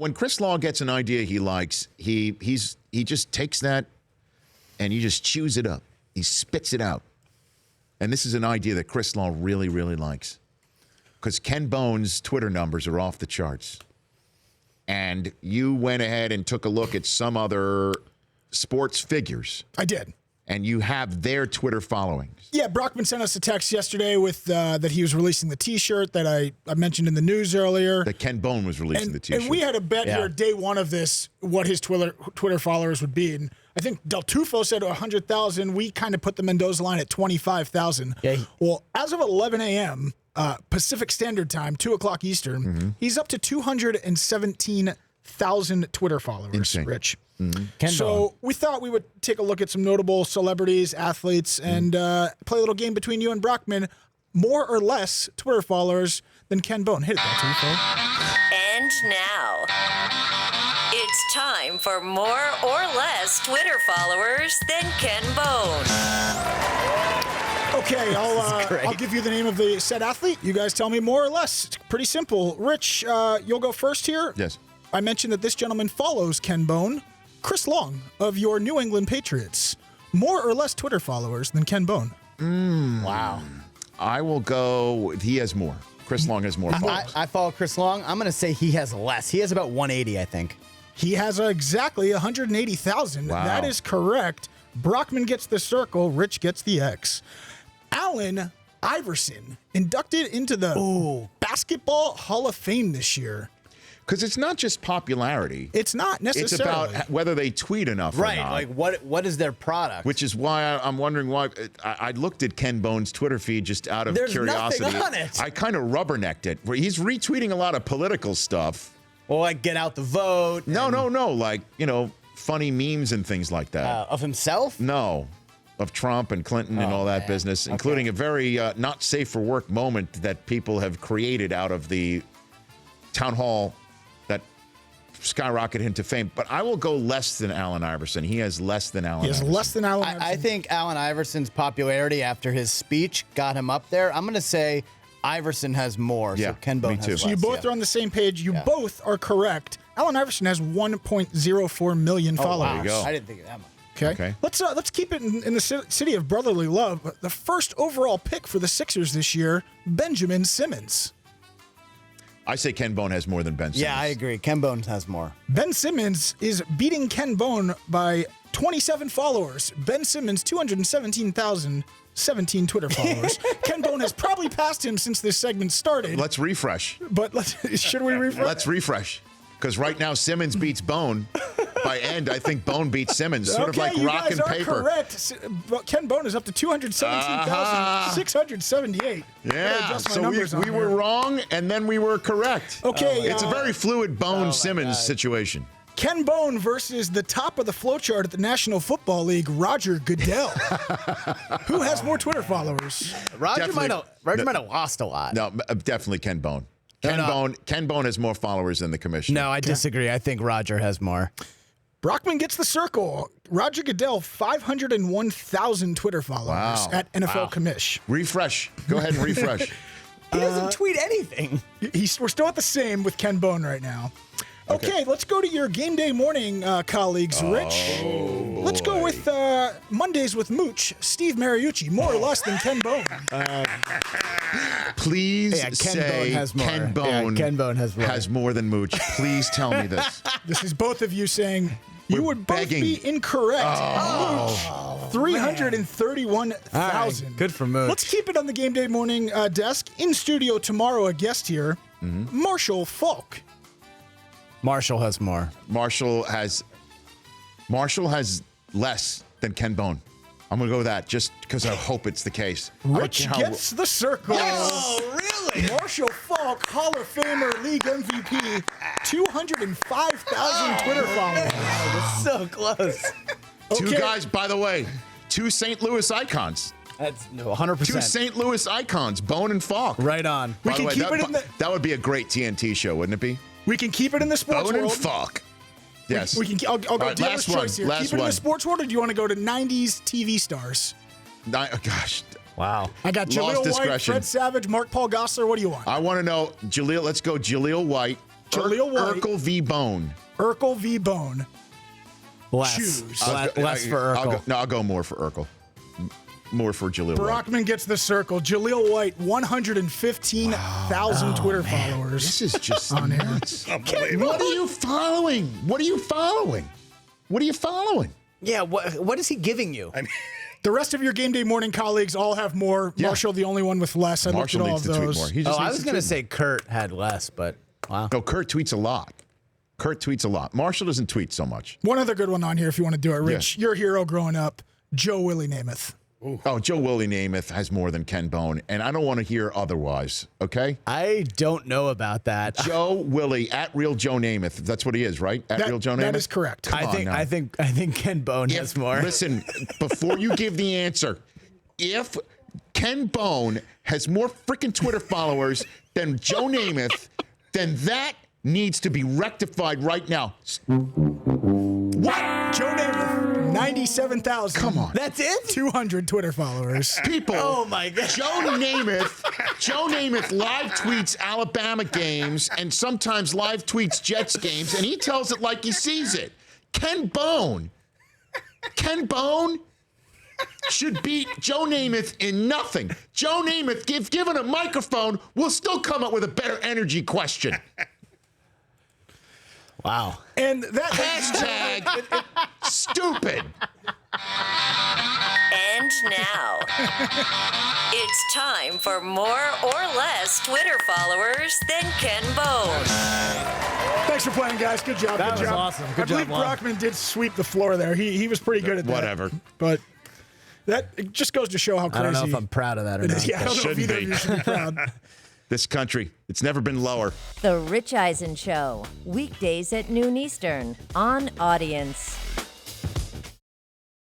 when Chris Law gets an idea he likes, he just takes that and he just chews it up. He spits it out. And this is an idea that Chris Law really, really likes. Because Ken Bone's Twitter numbers are off the charts. And you went ahead and took a look at some other sports figures. I did. And you have their Twitter followings. Yeah, Brockman sent us a text yesterday with that he was releasing the T-shirt that I mentioned in the news earlier. That Ken Bone was releasing the T-shirt. And we had a bet here day one of this what his Twitter followers would be. And I think Del Tufo said 100,000. We kind of put the Mendoza line at 25,000. Yeah. Well, as of 11 a.m. Pacific Standard Time, 2 o'clock Eastern, he's up to 217,000 Twitter followers, Insane. Rich. Mm-hmm. So we thought we would take a look at some notable celebrities, athletes, and play a little game between you and Brockman. More or less Twitter followers than Ken Bone. Hit it, Del Tufo. And now, it's time for more or less Twitter followers than Ken Bone. Okay, I'll give you the name of the said athlete. You guys tell me more or less. It's pretty simple. Rich, you'll go first here. Yes. I mentioned that this gentleman follows Ken Bone. Chris Long of your New England Patriots. More or less Twitter followers than Ken Bone. Wow. I will go. He has more. Chris Long has more followers. I follow Chris Long. I'm going to say he has less. He has about 180, I think. He has exactly 180,000. Wow. That is correct. Brockman gets the circle. Rich gets the X. Allen Iverson inducted into the Basketball Hall of Fame this year. Because it's not just popularity. It's not necessarily. It's about whether they tweet enough or not. Like what is their product? Which is why I'm wondering why. I looked at Ken Bone's Twitter feed just out of curiosity. There's nothing on it. I kind of rubbernecked it. He's retweeting a lot of political stuff. Well, like get out the vote. No. Like, funny memes and things like that. Of himself? No. Of Trump and Clinton and all that business, including a very not safe for work moment that people have created out of the town hall that skyrocketed him to fame. But I will go less than Allen Iverson. He has less than Allen Iverson. He has less than Allen Iverson. I think Allen Iverson's popularity after his speech got him up there. I'm going to say Iverson has more. Yeah, so Ken Bone me has too. less. So you both are on the same page. You both are correct. Allen Iverson has 1.04 million followers. There you go. I didn't think of that much. Okay. Let's keep it in the city of brotherly love. The first overall pick for the Sixers this year, Benjamin Simmons. I say Ken Bone has more than Ben Simmons. Yeah, I agree. Ken Bone has more. Ben Simmons is beating Ken Bone by 27 followers. Ben Simmons, 217,017 Twitter followers. Ken Bone has probably passed him since this segment started. Let's refresh. But should we refresh? Let's refresh. Because right now Simmons beats Bone. By end, I think Bone beats Simmons. Sort of like rock and paper. You guys are correct. Ken Bone is up to 217,678. Yeah, so we were wrong, and then we were correct. Okay. It's a very fluid Bone-Simmons situation. Ken Bone versus the top of the flowchart at the National Football League, Roger Goodell. Who has more Twitter followers? Roger might have lost a lot. No, definitely Ken Bone. Ken Bone has more followers than the commissioner. No, I disagree. I think Roger has more. Brockman gets the circle. Roger Goodell, 501,000 Twitter followers at NFL Commish. Refresh. Go ahead and refresh. He doesn't tweet anything. We're still at the same with Ken Bone right now. Okay, let's go to your game day morning colleagues, Rich. Let's go with Mondays with Mooch, Steve Mariucci, more or less than Ken Bone. Please Ken say Bone has more. Ken Bone, Ken Bone has more than Mooch. Please tell me this. This is both of you saying you would begging. both be incorrect. Mooch, 331,000. Right, good for Mooch. Let's keep it on the game day morning desk. In studio tomorrow, a guest here, Marshall Falk. Marshall has more. Marshall has less than Ken Bone. I'm going to go with that just because I hope it's the case. Rich gets the circle. Oh, really? Marshall Falk, Hall of Famer, League MVP, 205,000 Twitter followers. That's so close. Two guys, by the way, two St. Louis icons. That's 100%. Two St. Louis icons, Bone and Falk. Right on. We can keep it in the. That would be a great TNT show, wouldn't it be? We can keep it in the sports Bone world. and Falk. Yes. We can. I'll go right, dealer's choice here. Keep it in the sports world, or do you want to go to 90s TV stars? Oh, gosh. Wow. I got Jaleel White, Fred Savage, Mark Paul Gosselaar. What do you want? I want to know, Jaleel. Let's go Jaleel White, Jaleel White. Urkel v. Bone. Urkel v. Bone. Less. Choose. Less for Urkel. I'll go more for Urkel. More for Jaleel White. Brockman gets the circle. Jaleel White, 115,000 Twitter followers. This is just on here. nuts. What are you following? What are you following? What are you following? Yeah, what is he giving you? The rest of your game day morning colleagues all have more. Yeah. Marshall, the only one with less. I Marshall looked at all needs of to tweet those. more. He just I needs was to going to tweet say Kurt had less, but wow. No, Kurt tweets a lot. Kurt tweets a lot. Marshall doesn't tweet so much. One other good one on here if you want to do it, Rich. Yeah. Your hero growing up, Joe Willie Namath. Oh, Joe Willie Namath has more than Ken Bone, and I don't want to hear otherwise, okay? I don't know about that. Joe Willie, at Real Joe Namath. That's what he is, right? At Real Joe Namath? That is correct. Come on now. I think Ken Bone has more. Listen, before you give the answer, if Ken Bone has more freaking Twitter followers than Joe Namath, then that needs to be rectified right now. What? Joe Namath, 97,000. Come on. That's it? 200 Twitter followers. People. Oh my God. Joe Namath live tweets Alabama games and sometimes live tweets Jets games, and he tells it like he sees it. Ken Bone should beat Joe Namath in nothing. Joe Namath, given a microphone, will still come up with a better energy question. Wow. And that Hashtag stupid. And now, it's time for more or less Twitter followers than Ken Bone. Thanks for playing, guys. Good job. That Good was job. awesome. Good I believe job, Lon. Brockman did sweep the floor there. He was pretty good at that. Whatever. But that it just goes to show how crazy I don't know if I'm proud of that or it not. is. Yeah, I don't know if Shouldn't either of be. you should be proud. This country, it's never been lower. The Rich Eisen Show, weekdays at noon Eastern on Audience.